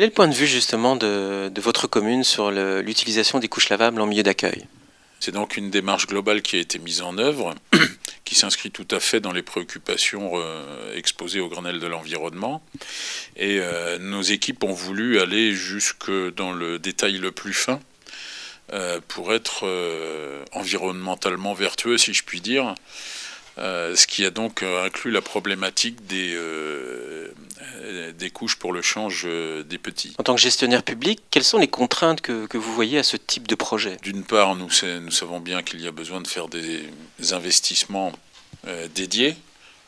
Quel est le point de vue justement de votre commune sur l'utilisation des couches lavables en milieu d'accueil? C'est donc une démarche globale qui a été mise en œuvre, qui s'inscrit tout à fait dans les préoccupations exposées au Grenelle de l'environnement. Et nos équipes ont voulu aller jusque dans le détail le plus fin pour être environnementalement vertueux, si je puis dire. Ce qui a donc inclus la problématique des couches pour le change des petits. En tant que gestionnaire public, quelles sont les contraintes que vous voyez à ce type de projet? D'une part, nous savons bien qu'il y a besoin de faire des investissements dédiés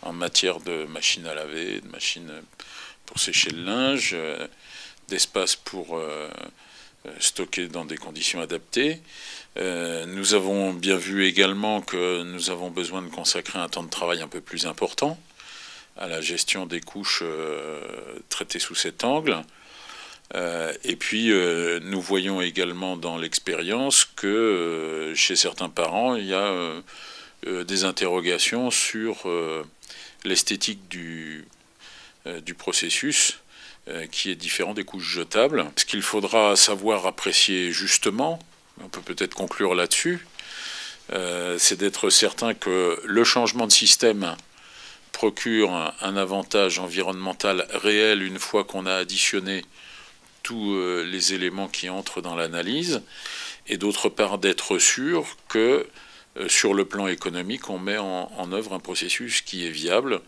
en matière de machines à laver, de machines pour sécher le linge, d'espace pour stocker dans des conditions adaptées. Nous avons bien vu également que nous avons besoin de consacrer un temps de travail un peu plus important à la gestion des couches traitées sous cet angle. Et puis, nous voyons également dans l'expérience que chez certains parents, il y a des interrogations sur l'esthétique du processus qui est différent des couches jetables. Ce qu'il faudra savoir apprécier justement, on peut peut-être conclure là-dessus, c'est d'être certain que le changement de système procure un avantage environnemental réel une fois qu'on a additionné tous les éléments qui entrent dans l'analyse, et d'autre part d'être sûr que sur le plan économique, on met en œuvre un processus qui est viable.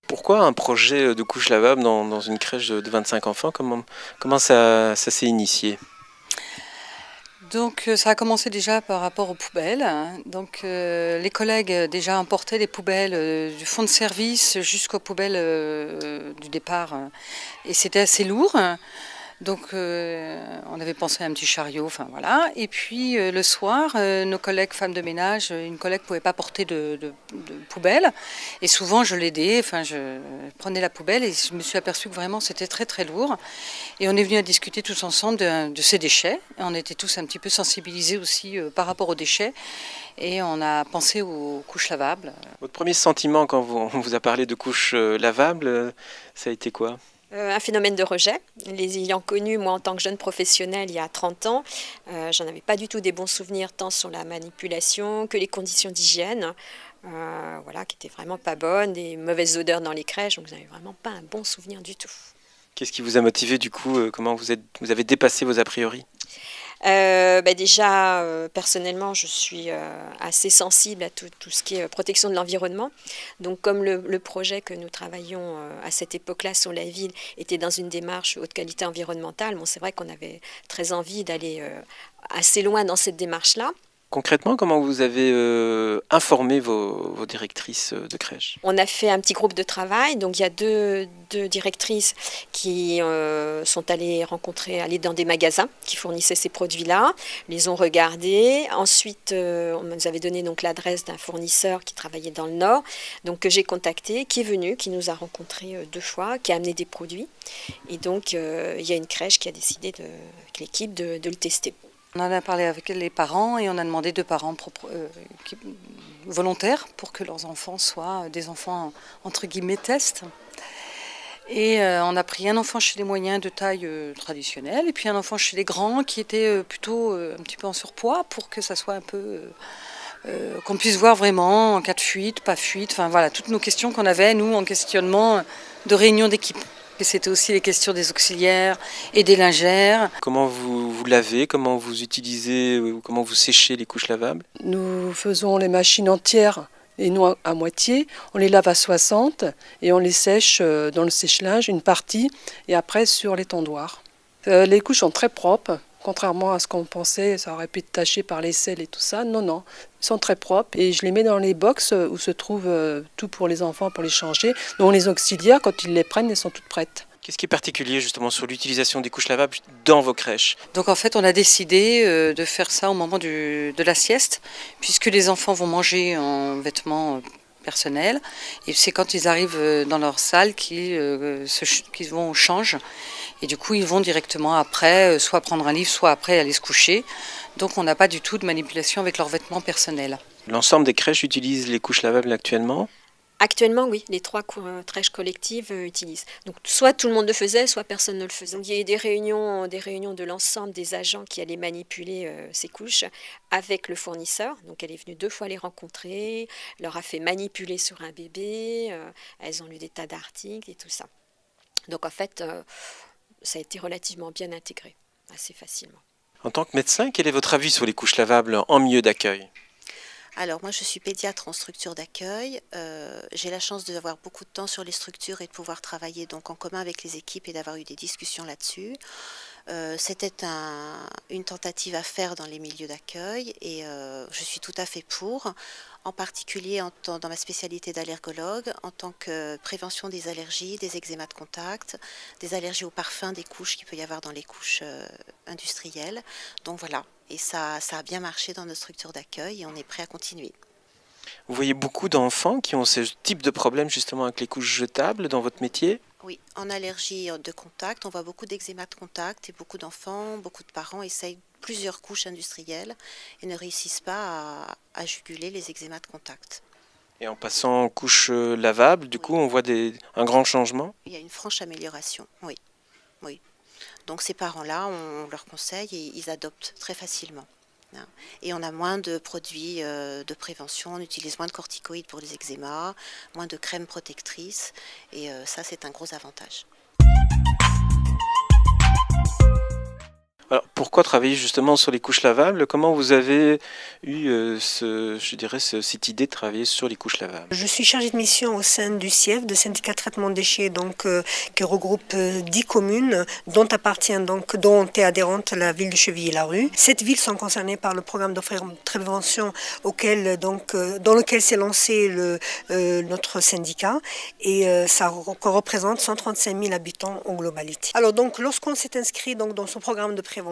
Pourquoi un projet de couches lavables dans une crèche de 25 enfants? Comment ça s'est initié? Donc ça a commencé déjà par rapport aux poubelles. Donc les collègues déjà emportaient les poubelles du fond de service jusqu'aux poubelles du départ. Et c'était assez lourd. Donc on avait pensé à un petit chariot, enfin voilà. Et puis le soir, nos collègues femmes de ménage, une collègue ne pouvait pas porter de poubelle. Et souvent je l'aidais, enfin je prenais la poubelle et je me suis aperçue que vraiment c'était très très lourd. Et on est venu à discuter tous ensemble de ces déchets. Et on était tous un petit peu sensibilisés aussi par rapport aux déchets. Et on a pensé aux couches lavables. Votre premier sentiment quand on vous a parlé de couches lavables, ça a été quoi? Un phénomène de rejet. Les ayant connus, moi, en tant que jeune professionnelle, il y a 30 ans, j'en avais pas du tout des bons souvenirs, tant sur la manipulation que les conditions d'hygiène, voilà, qui étaient vraiment pas bonnes, des mauvaises odeurs dans les crèches, donc vous n'avez vraiment pas un bon souvenir du tout. Qu'est-ce qui vous a motivé du coup? Comment vous avez dépassé vos a priori? Déjà, personnellement, je suis assez sensible à tout ce qui est protection de l'environnement. Donc, comme le projet que nous travaillions à cette époque-là sur la ville était dans une démarche haute qualité environnementale, bon, c'est vrai qu'on avait très envie d'aller assez loin dans cette démarche-là. Concrètement, comment vous avez informé vos directrices de crèche? On a fait un petit groupe de travail, donc il y a deux directrices qui sont allées dans des magasins qui fournissaient ces produits-là, les ont regardés. Ensuite, on nous avait donné donc l'adresse d'un fournisseur qui travaillait dans le Nord, donc que j'ai contacté, qui est venu, qui nous a rencontrés 2 fois, qui a amené des produits. Et donc, il y a une crèche qui a décidé, avec l'équipe, de le tester. On en a parlé avec les parents et on a demandé 2 parents volontaires pour que leurs enfants soient des enfants entre guillemets tests. Et on a pris un enfant chez les moyens de taille traditionnelle et puis un enfant chez les grands qui était plutôt un petit peu en surpoids pour que ça soit un peu... qu'on puisse voir vraiment en cas de fuite, pas fuite, enfin voilà, toutes nos questions qu'on avait, nous, en questionnement de réunion d'équipe. Et c'était aussi les questions des auxiliaires et des lingères. Comment vous lavez, comment vous utilisez, comment vous séchez les couches lavables? Nous faisons les machines entières et non à moitié. On les lave à 60 et on les sèche dans le sèche-linge, une partie, et après sur les tondoirs. Les couches sont très propres. Contrairement à ce qu'on pensait, ça aurait pu être taché par les selles et tout ça. Non, non, ils sont très propres. Et je les mets dans les box où se trouve tout pour les enfants, pour les changer. Donc les auxiliaires, quand ils les prennent, elles sont toutes prêtes. Qu'est-ce qui est particulier justement sur l'utilisation des couches lavables dans vos crèches? Donc en fait, on a décidé de faire ça au moment de la sieste, puisque les enfants vont manger en vêtements personnels. Et c'est quand ils arrivent dans leur salle qu'ils vont au change. Et du coup, ils vont directement après, soit prendre un livre, soit après aller se coucher. Donc on n'a pas du tout de manipulation avec leurs vêtements personnels. L'ensemble des crèches utilisent les couches lavables actuellement? Actuellement, oui, les 3 crèches collectives utilisent. Donc, soit tout le monde le faisait, soit personne ne le faisait. Donc, il y a eu des réunions de l'ensemble des agents qui allaient manipuler ces couches avec le fournisseur. Donc, elle est venue 2 fois les rencontrer, leur a fait manipuler sur un bébé, elles ont lu des tas d'articles et tout ça. Donc, en fait, ça a été relativement bien intégré, assez facilement. En tant que médecin, quel est votre avis sur les couches lavables en milieu d'accueil ? Alors moi je suis pédiatre en structure d'accueil, j'ai la chance d'avoir beaucoup de temps sur les structures et de pouvoir travailler donc en commun avec les équipes et d'avoir eu des discussions là-dessus. C'était une tentative à faire dans les milieux d'accueil et je suis tout à fait pour, en particulier dans ma spécialité d'allergologue, en tant que prévention des allergies, des eczémas de contact, des allergies aux parfums, des couches qu'il peut y avoir dans les couches industrielles. Donc voilà, et ça a bien marché dans nos structures d'accueil et on est prêt à continuer. Vous voyez beaucoup d'enfants qui ont ce type de problème justement avec les couches jetables dans votre métier ? Oui, en allergie de contact, on voit beaucoup d'eczéma de contact et beaucoup d'enfants, beaucoup de parents essayent plusieurs couches industrielles et ne réussissent pas à juguler les eczémas de contact. Et en passant aux couches lavables, du coup, on voit un grand changement ? Il y a une franche amélioration, oui. Oui. Donc ces parents-là, on leur conseille et ils adoptent très facilement. Et on a moins de produits de prévention, on utilise moins de corticoïdes pour les eczémas, moins de crèmes protectrices, et ça c'est un gros avantage. Alors, pourquoi travailler justement sur les couches lavables ? Comment vous avez eu cette idée de travailler sur les couches lavables ? Je suis chargée de mission au sein du CIEF, de syndicat de traitement de déchets, qui regroupe 10 communes, dont est adhérente la ville de Chevilly-Larue. 7 villes sont concernées par le programme de prévention dans lequel s'est lancé notre syndicat, et ça représente 135 000 habitants en globalité. Alors donc, lorsqu'on s'est inscrit dans ce programme de prévention,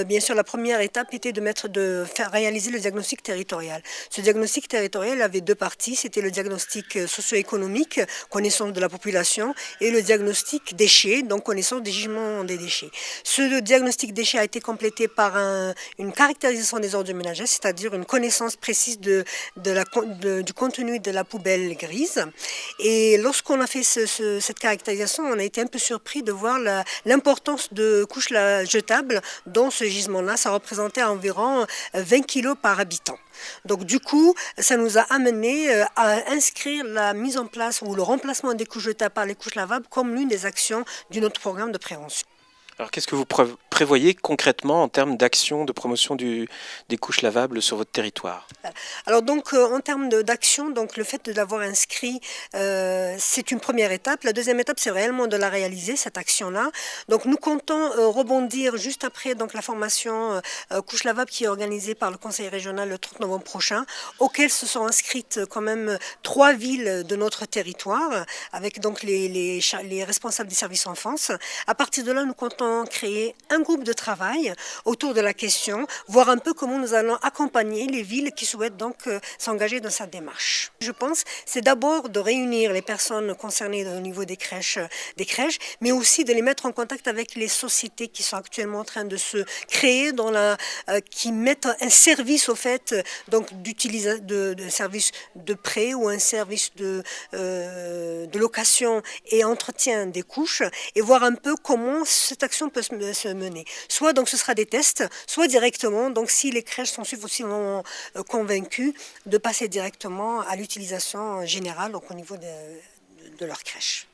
bien sûr, la première étape était de faire réaliser le diagnostic territorial. Ce diagnostic territorial avait 2 parties. C'était le diagnostic socio-économique, connaissance de la population, et le diagnostic déchets, donc connaissance des gisements des déchets. Ce diagnostic déchets a été complété par une caractérisation des ordures ménagères, c'est-à-dire une connaissance précise du contenu de la poubelle grise. Et lorsqu'on a fait cette caractérisation, on a été un peu surpris de voir l'importance de couches jetables dans ce gisement-là. Ça représentait environ 20 kg par habitant. Donc du coup, ça nous a amené à inscrire la mise en place ou le remplacement des couches jetables par les couches lavables comme l'une des actions de notre programme de prévention. Alors qu'est-ce que vous prévoyez concrètement en termes d'action de promotion des couches lavables sur votre territoire ? Alors donc en termes d'action, donc le fait de l'avoir inscrit, c'est une première étape. La deuxième étape, c'est réellement de la réaliser, cette action-là. Donc nous comptons rebondir juste après donc la formation couches lavables qui est organisée par le Conseil régional le 30 novembre prochain, auquel se sont inscrites quand même 3 villes de notre territoire, avec donc les responsables des services enfance. À partir de là, nous comptons créer un groupe de travail autour de la question, voir un peu comment nous allons accompagner les villes qui souhaitent donc s'engager dans cette démarche. Je pense c'est d'abord de réunir les personnes concernées au niveau des crèches, mais aussi de les mettre en contact avec les sociétés qui sont actuellement en train de se créer, qui mettent un service au fait donc de service de prêt ou un service de location et entretien des couches, et voir un peu comment cette action peut se mener. Soit donc ce sera des tests, soit directement, donc si les crèches sont suffisamment convaincues, de passer directement à l'utilisation générale donc au niveau de leur crèche.